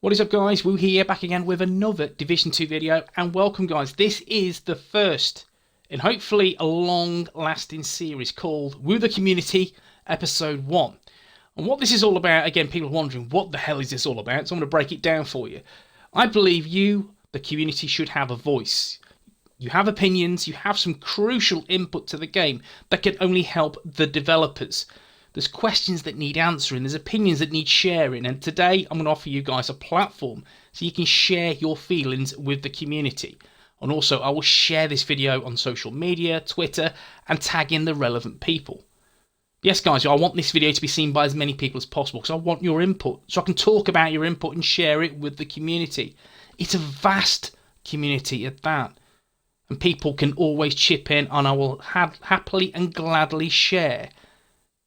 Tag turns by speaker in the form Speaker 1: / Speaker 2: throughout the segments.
Speaker 1: What is up, guys? Woo here, back again with another Division 2 video, and welcome, guys. This is the first in hopefully a long-lasting series called Woo the Community Episode 1. And what this is all about, again, people are wondering, what the hell is this all about? So I'm going to break it down for you. I believe you, the community, should have a voice. You have opinions, you have some crucial input to the game that can only help the developers. There's questions that need answering, there's opinions that need sharing, and today I'm going to offer you guys a platform so you can share your feelings with the community. And also I will share this video on social media, Twitter, and tag in the relevant people. Yes, guys, I want this video to be seen by as many people as possible because I want your input, so I can talk about your input and share it with the community. It's a vast community at that, and people can always chip in, and I will happily and gladly share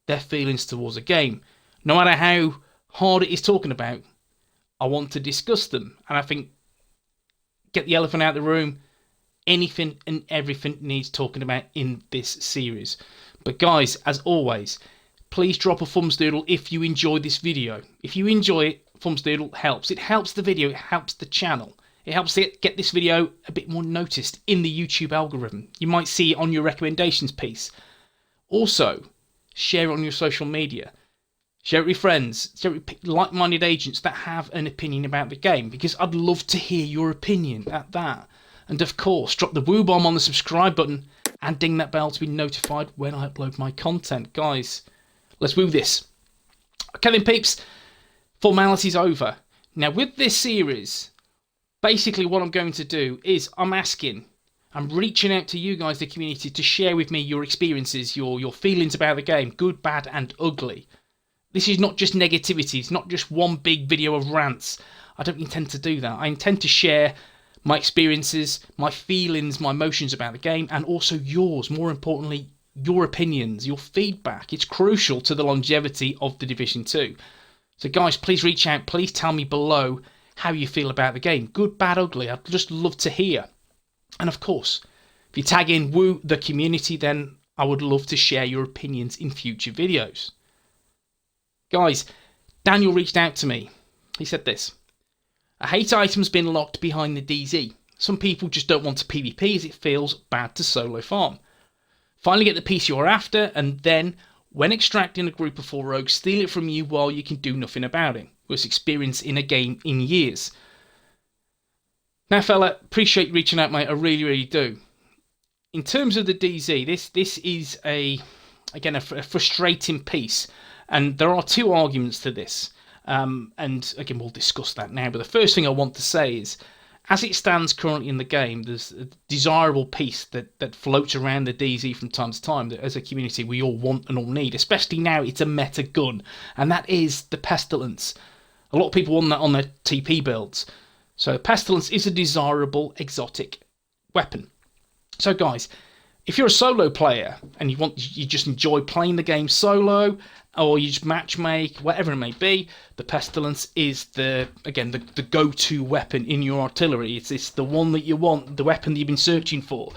Speaker 1: their feelings towards a game. No matter how hard it is talking about, I want to discuss them. And I think, get the elephant out of the room, anything and everything needs talking about in this series. But guys, as always, please drop a thumbs doodle if you enjoyed this video. If you enjoy it, thumbs doodle helps. It helps the video, it helps the channel. It helps it get this video a bit more noticed in the YouTube algorithm. You might see it on your recommendations piece. Also, share it on your social media. Share it with friends. Share it with like-minded agents that have an opinion about the game, because I'd love to hear your opinion at that. And of course, drop the woo bomb on the subscribe button and ding that bell to be notified when I upload my content. Guys, let's woo this. Okay then, peeps, formalities over. Now with this series, basically what I'm going to do is I'm reaching out to you guys, the community, to share with me your experiences, your feelings about the game, good, bad, and ugly. This is not just negativity. It's not just one big video of rants. I don't intend to do that. I intend to share my experiences, my feelings, my emotions about the game, and also yours, more importantly, your opinions, your feedback. It's crucial to the longevity of the Division 2. So guys, please reach out. Please tell me below how you feel about the game. Good, bad, ugly. I'd just love to hear. And of course, if you tag in Woo the Community, then I would love to share your opinions in future videos. Guys, Daniel reached out to me. He said this: I hate items being locked behind the DZ. Some people just don't want to PvP as it feels bad to solo farm. Finally get the piece you're after, and then, when extracting a group of 4 rogues, steal it from you while you can do nothing about it. Worst experience in a game in years. Now, fella, appreciate you reaching out, mate. I really, really do. In terms of the DZ, this is a frustrating piece, and there are 2 arguments to this. And again, we'll discuss that now. But the first thing I want to say is, as it stands currently in the game, there's a desirable piece that floats around the DZ from time to time that, as a community, we all want and all need. Especially now, it's a meta gun, and that is the Pestilence. A lot of people want that on their TP builds. So Pestilence is a desirable exotic weapon. So guys, if you're a solo player and you just enjoy playing the game solo, or you just matchmake, whatever it may be, the Pestilence is the go-to weapon in your artillery. It's the one that you want, the weapon that you've been searching for.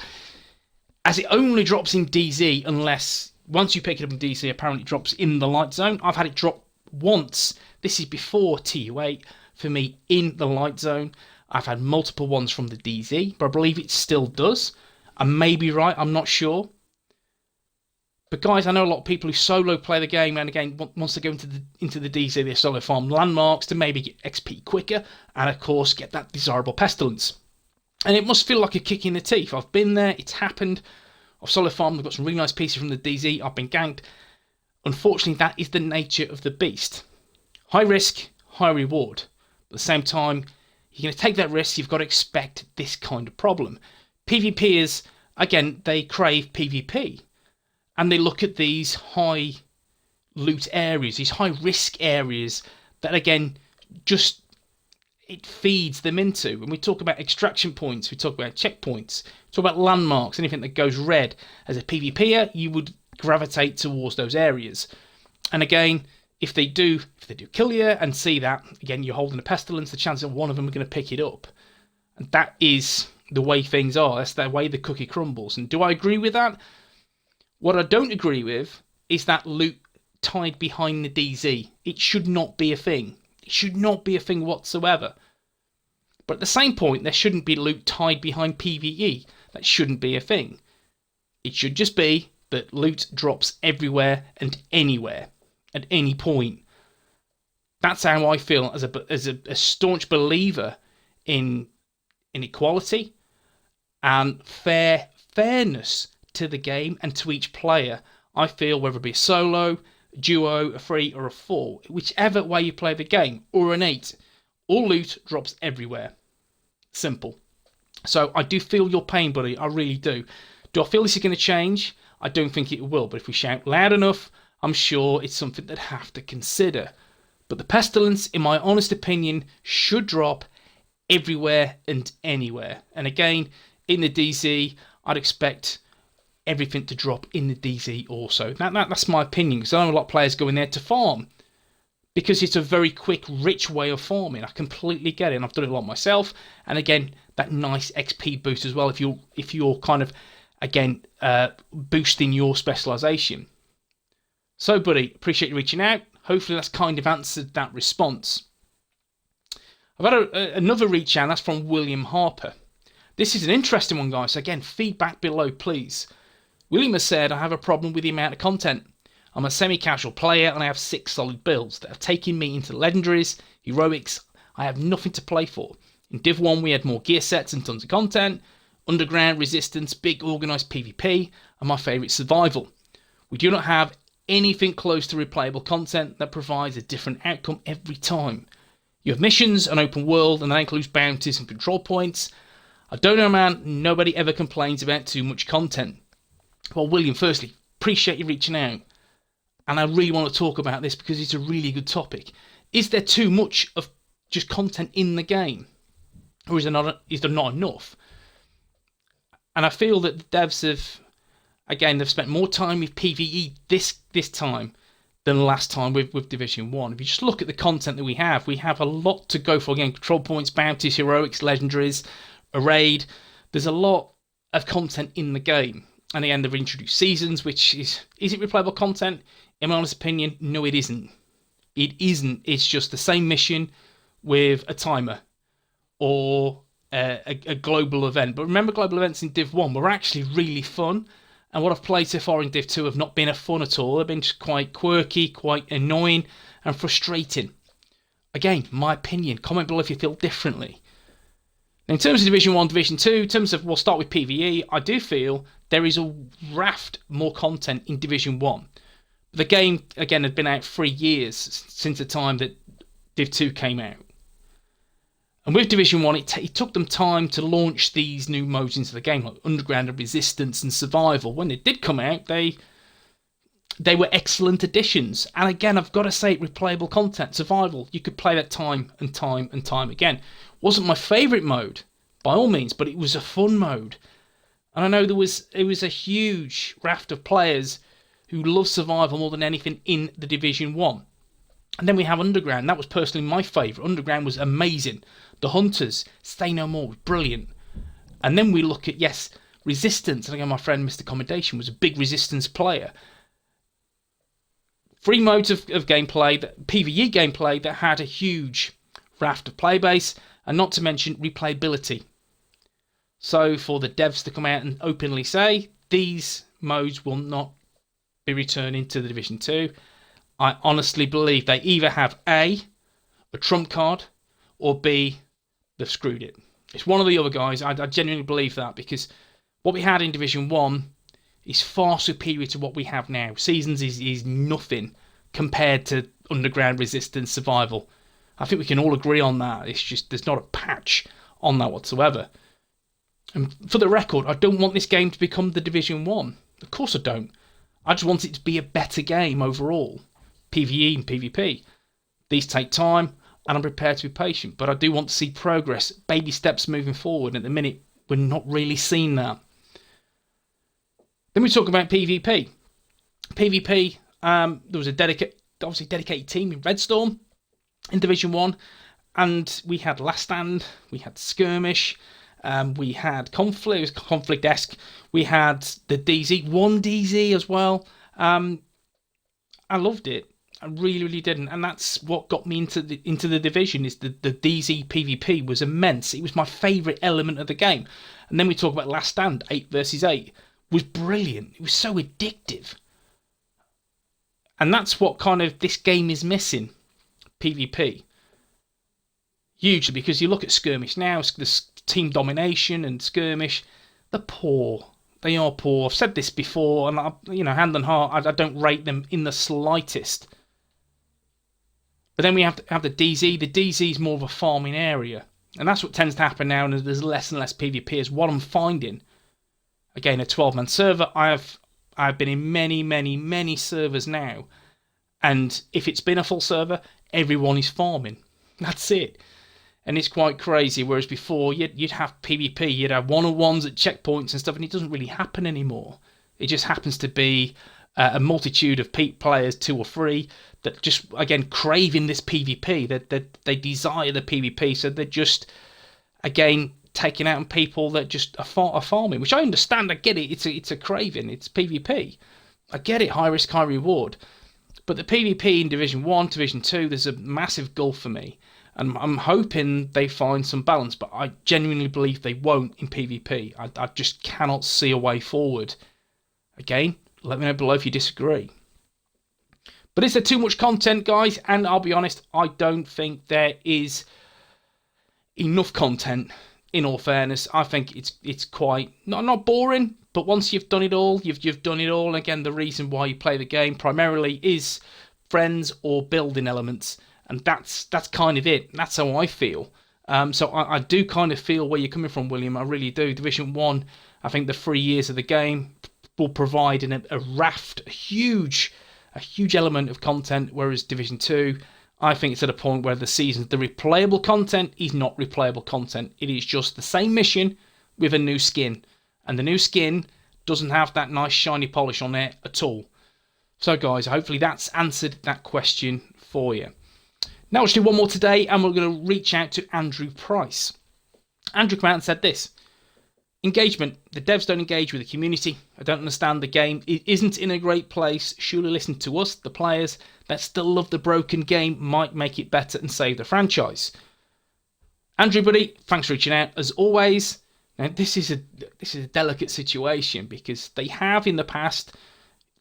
Speaker 1: As it only drops in DZ, unless once you pick it up in DZ, apparently it drops in the light zone. I've had it drop once. This is before TU8. For me, in the light zone. I've had multiple ones from the DZ, but I believe it still does. I may be right, I'm not sure. But guys, I know a lot of people who solo play the game, and again, once they go into the DZ, they solo farm landmarks to maybe get XP quicker, and of course, get that desirable Pestilence. And it must feel like a kick in the teeth. I've been there, it's happened. I've solo farmed, I've got some really nice pieces from the DZ, I've been ganked. Unfortunately, that is the nature of the beast. High risk, high reward. At the same time, you're going to take that risk, you've got to expect this kind of problem. PvPers, again, they crave PvP. And they look at these high loot areas, these high risk areas that, again, just it feeds them into. When we talk about extraction points, we talk about checkpoints, we talk about landmarks, anything that goes red. As a PvPer, you would gravitate towards those areas. And again, if they do kill you and see that, again, you're holding a Pestilence, the chance that one of them are going to pick it up. And that is the way things are. That's the way the cookie crumbles. And do I agree with that? What I don't agree with is that loot tied behind the DZ. It should not be a thing. It should not be a thing whatsoever. But at the same point, there shouldn't be loot tied behind PvE. That shouldn't be a thing. It should just be that loot drops everywhere and anywhere at any point. That's how I feel as a staunch believer in equality and fairness to the game and to each player. I feel whether it be a solo, a duo, a 3 or a 4, whichever way you play the game, or an 8, all loot drops everywhere. Simple. So I do feel your pain, buddy. I really do. Do I feel this is going to change? I don't think it will, but if we shout loud enough, I'm sure it's something that I have to consider. But the pestilence, in my honest opinion, should drop everywhere and anywhere. And again, in the DZ, I'd expect everything to drop in the DZ also. That's my opinion, because I know a lot of players go in there to farm, because it's a very quick, rich way of farming. I completely get it, and I've done it a lot myself. And again, that nice XP boost as well, if you're kind of, again, boosting your specialization. So, buddy, appreciate you reaching out. Hopefully that's kind of answered that response. I've had another reach out, that's from William Harper. This is an interesting one, guys. Again, feedback below, please. William has said, I have a problem with the amount of content. I'm a semi-casual player and I have 6 solid builds that have taken me into legendaries, heroics. I have nothing to play for. In Div 1 we had more gear sets and tons of content, underground, resistance, big organised PvP, and my favourite survival. We do not have anything close to replayable content that provides a different outcome every time. You have missions, an open world, and that includes bounties and control points. I don't know, man, nobody ever complains about too much content. Well, William, firstly, appreciate you reaching out. And I really want to talk about this because it's a really good topic. Is there too much of just content in the game? Or is there not enough? And I feel that the devs have, again, they've spent more time with PvE this time than last time with Division 1. If you just look at the content that we have a lot to go for. Again, control points, bounties, heroics, legendaries, a raid. There's a lot of content in the game. And again, they've introduced seasons, which is it replayable content? In my honest opinion, no, it isn't. It isn't. It's just the same mission with a timer or a global event. But remember, global events in Div 1 were actually really fun. And what I've played so far in Div 2 have not been a fun at all. They've been just quite quirky, quite annoying and frustrating. Again, my opinion. Comment below if you feel differently. Now, in terms of Division 1, Division 2, in terms of, we'll start with PvE, I do feel there is a raft more content in Division 1. The game, again, had been out 3 years since the time that Div 2 came out. And with Division 1, it took them time to launch these new modes into the game, like Underground and Resistance and Survival. When they did come out, they were excellent additions. And again, I've got to say, replayable content, Survival, you could play that time and time and time again. Wasn't my favourite mode, by all means, but it was a fun mode. And I know it was a huge raft of players who love Survival more than anything in the Division 1. And then we have Underground. That was personally my favourite. Underground was amazing. The Hunters, Stay No More, was brilliant. And then we look at, yes, Resistance. And again, my friend Mr. Commendation was a big Resistance player. 3 modes of gameplay, PvE gameplay, that had a huge raft of playbase, and not to mention replayability. So for the devs to come out and openly say, these modes will not be returning to the Division 2, I honestly believe they either have A, a trump card, or B, they've screwed it. It's one of the other guys. I genuinely believe that, because what we had in Division 1 is far superior to what we have now. Seasons is nothing compared to Underground, Resistance, Survival. I think we can all agree on that. It's just there's not a patch on that whatsoever. And for the record, I don't want this game to become the Division 1. Of course I don't. I just want it to be a better game overall. PvE and PvP. These take time, and I'm prepared to be patient. But I do want to see progress, baby steps moving forward. At the minute, we're not really seeing that. Then we talk about PvP. PvP, there was a dedicated team in Redstorm in Division 1. And we had Last Stand, we had Skirmish, we had Conflict, it was Conflict-esque. We had the DZ, one DZ as well. I loved it. I really, really didn't, and that's what got me into the division. Is the DZ PvP was immense. It was my favourite element of the game. And then we talk about Last Stand, 8 versus 8, was brilliant. It was so addictive, and that's what kind of this game is missing. PvP, hugely, because you look at skirmish now, the team domination and skirmish, they're poor. They are poor. I've said this before, and hand on heart, I don't rate them in the slightest. But then we have the DZ. The DZ is more of a farming area, and that's what tends to happen now. And there's less and less PvP. Is what I'm finding. Again, a 12-man server. I've been in many servers now, and if it's been a full server, everyone is farming. That's it. And it's quite crazy, whereas before you'd have PvP, you'd have one-on-ones at checkpoints and stuff, and it doesn't really happen anymore. It just happens to be a multitude of peak players, 2 or 3, that just, again, craving this PvP, that they desire the PvP, so they're just, again, taking out on people that just are farming, which I understand, I get it, it's a craving, it's PvP. I get it, high risk, high reward. But the PvP in Division 1, Division 2, there's a massive gulf for me. And I'm hoping they find some balance, but I genuinely believe they won't in PvP. I just cannot see a way forward. Again, let me know below if you disagree. But is there too much content, guys? And I'll be honest, I don't think there is enough content, in all fairness. I think it's quite, not boring, but once you've done it all, you've done it all. Again, the reason why you play the game primarily is friends or building elements. And that's kind of it. That's how I feel. So I do kind of feel where you're coming from, William. I really do. Division 1, I think the 3 years of the game will provide a raft, a huge element of content, whereas Division 2, I think it's at a point where the replayable content is not replayable content. It is just the same mission with a new skin. And the new skin doesn't have that nice shiny polish on it at all. So guys, hopefully that's answered that question for you. Now let's do one more today, and we're going to reach out to Andrew Price. Andrew came out and said this: engagement. The devs don't engage with the community. I don't understand the game. It isn't in a great place. Surely listen to us, the players that still love the broken game, might make it better and save the franchise. Andrew, buddy, thanks for reaching out as always. Now this is a delicate situation, because they have in the past,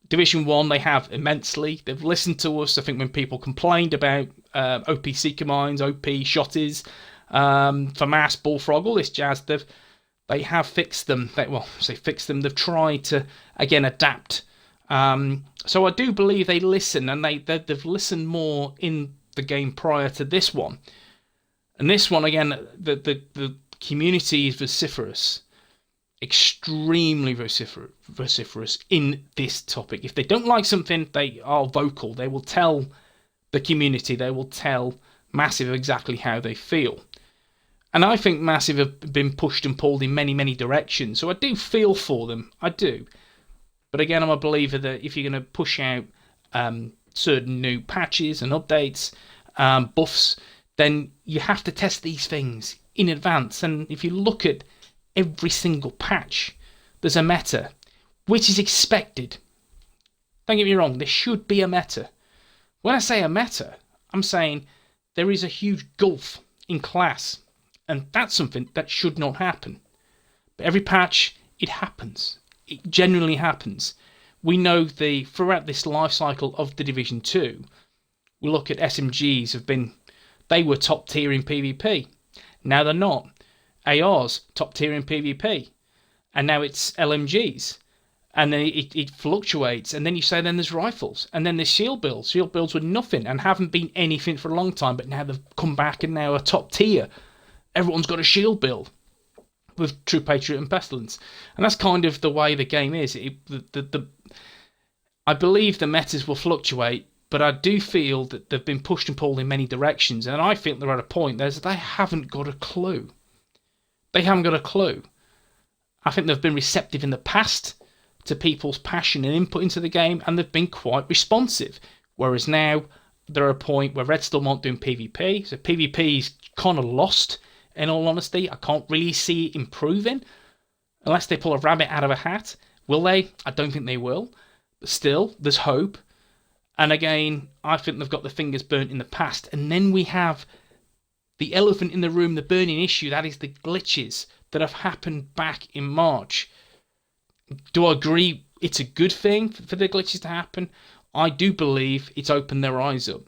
Speaker 1: Division 1, they have immensely. They've listened to us. I think when people complained about OP Seeker Mines, OP Shotties, FAMAS, Bullfrog, all this jazz, they have fixed them. They've tried to, again, adapt. So I do believe they listen, and they've listened more in the game prior to this one. And this one, again, the community is vociferous. Extremely vociferous in this topic. If they don't like something, they are vocal. They will tell the community, they will tell Massive exactly how they feel. And I think Massive have been pushed and pulled in many directions, so I do feel for them, I do. But again, I'm a believer that if you're going to push out certain new patches and updates, buffs, then you have to test these things in advance. And if you look at every single patch, there's a meta, which is expected. Don't get me wrong, there should be a meta. When I say a meta, I'm saying there is a huge gulf in class, and that's something that should not happen. But every patch, it happens. It genuinely happens. We know throughout this life cycle of the Division 2, we look at SMGs they were top tier in PvP. Now they're not. ARs, top tier in PvP, and now it's LMGs, and then it fluctuates, and then you say then there's rifles, and then there's shield builds were nothing and haven't been anything for a long time, but now they've come back and now are top tier. Everyone's got a shield build with True Patriot and Pestilence, and that's kind of the way the game is. I believe the metas will fluctuate, but I do feel that they've been pushed and pulled in many directions, and I think they're at a point that they haven't got a clue. They haven't got a clue. I think they've been receptive in the past to people's passion and input into the game, and they've been quite responsive. Whereas now, they're at a point where Redstorm aren't doing PvP, so PvP is kind of lost, in all honesty. I can't really see it improving, unless they pull a rabbit out of a hat. Will they? I don't think they will. But still, there's hope. And again, I think they've got their fingers burnt in the past. And then we have the elephant in the room, the burning issue, that is the glitches that have happened back in March. Do I agree it's a good thing for the glitches to happen? I do believe it's opened their eyes up.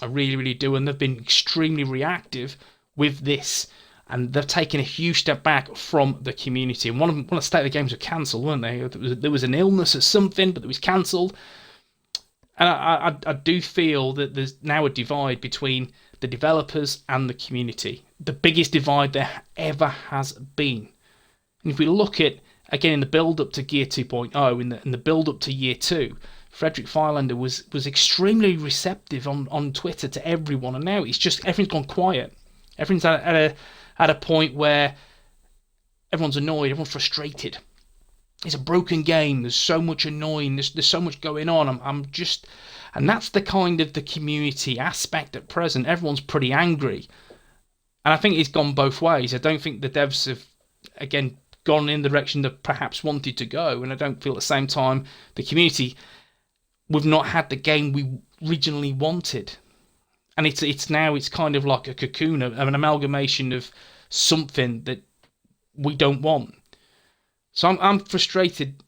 Speaker 1: I really, really do. And they've been extremely reactive with this. And they've taken a huge step back from the community. And one of the state of the games were cancelled, weren't they? There was an illness or something, but it was cancelled. And I do feel that there's now a divide between the developers and the community. The biggest divide there ever has been. And if we look at, again, in the build-up to Gear 2.0, in the build-up to Year 2, Frederick Firelander was extremely receptive on Twitter to everyone. And now it's just, everything's gone quiet. Everything's at a point where everyone's annoyed, everyone's frustrated. It's a broken game. There's so much annoying. There's so much going on. And that's the kind of the community aspect at present. Everyone's pretty angry, and I think it's gone both ways. I don't think the devs have, again, gone in the direction that perhaps wanted to go, and I don't feel at the same time the community, we've not had the game we originally wanted. And it's now kind of like a cocoon, an amalgamation of something that we don't want. So I'm frustrated.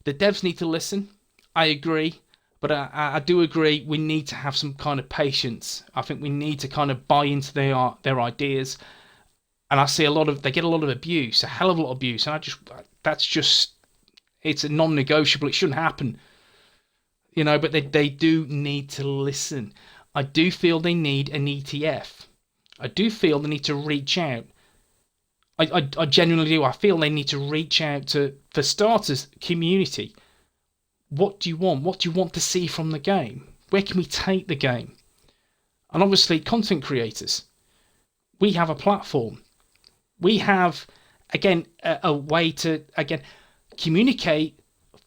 Speaker 1: The devs need to listen. I agree. But I do agree we need to have some kind of patience. I think we need to kind of buy into their ideas. And I see they get a lot of abuse, a hell of a lot of abuse. And it's a non-negotiable. It shouldn't happen. But they do need to listen. I do feel they need an ETF. I do feel they need to reach out. I genuinely do. I feel they need to reach out to, for starters, community. What do you want? What do you want to see from the game? Where can we take the game? And obviously, content creators. We have a platform. We have, again, a way to, again, communicate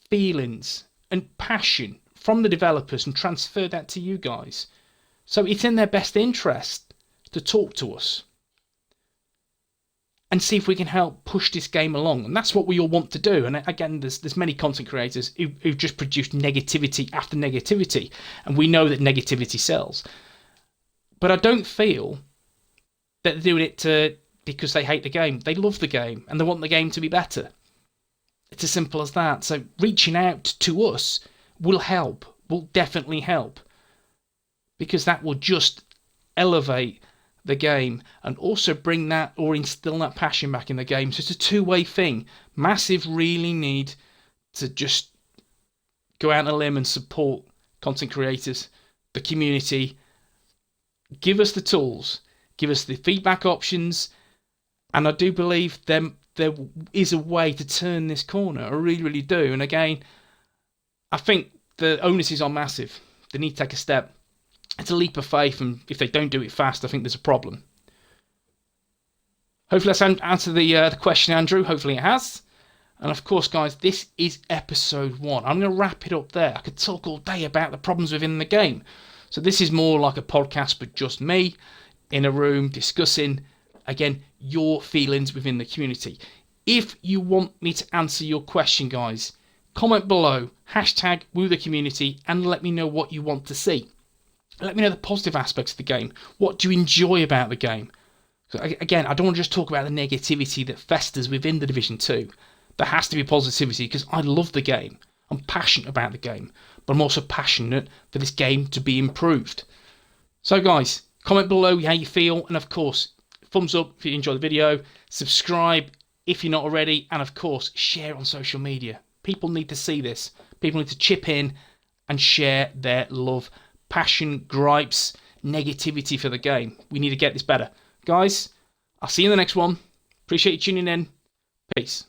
Speaker 1: feelings and passion from the developers and transfer that to you guys. So it's in their best interest to talk to us and see if we can help push this game along. And that's what we all want to do. And again, there's many content creators who've just produced negativity after negativity. And we know that negativity sells. But I don't feel that they're doing it because they hate the game. They love the game and they want the game to be better. It's as simple as that. So reaching out to us will help, will definitely help. Because that will just elevate the game and also bring that or instill that passion back in the game. So it's a two-way thing. Massive really need to just go out on a limb and support content creators, the community. Give us the tools, give us the feedback options, and I do believe there is a way to turn this corner. I really, really do. And again, I think the onus is on Massive. They need to take a step. It's a leap of faith, and if they don't do it fast, I think there's a problem. Hopefully that's answered the question, Andrew. Hopefully it has. And of course, guys, this is episode 1. I'm going to wrap it up there. I could talk all day about the problems within the game. So this is more like a podcast, but just me in a room discussing, again, your feelings within the community. If you want me to answer your question, guys, comment below, #WooTheCommunity, and let me know what you want to see. Let me know the positive aspects of the game. What do you enjoy about the game? So again, I don't want to just talk about the negativity that festers within the Division 2. There has to be positivity because I love the game. I'm passionate about the game. But I'm also passionate for this game to be improved. So guys, comment below how you feel. And of course, thumbs up if you enjoy the video. Subscribe if you're not already. And of course, share it on social media. People need to see this. People need to chip in and share their love, passion, gripes, negativity for the game. We need to get this better. Guys, I'll see you in the next one. Appreciate you tuning in. Peace.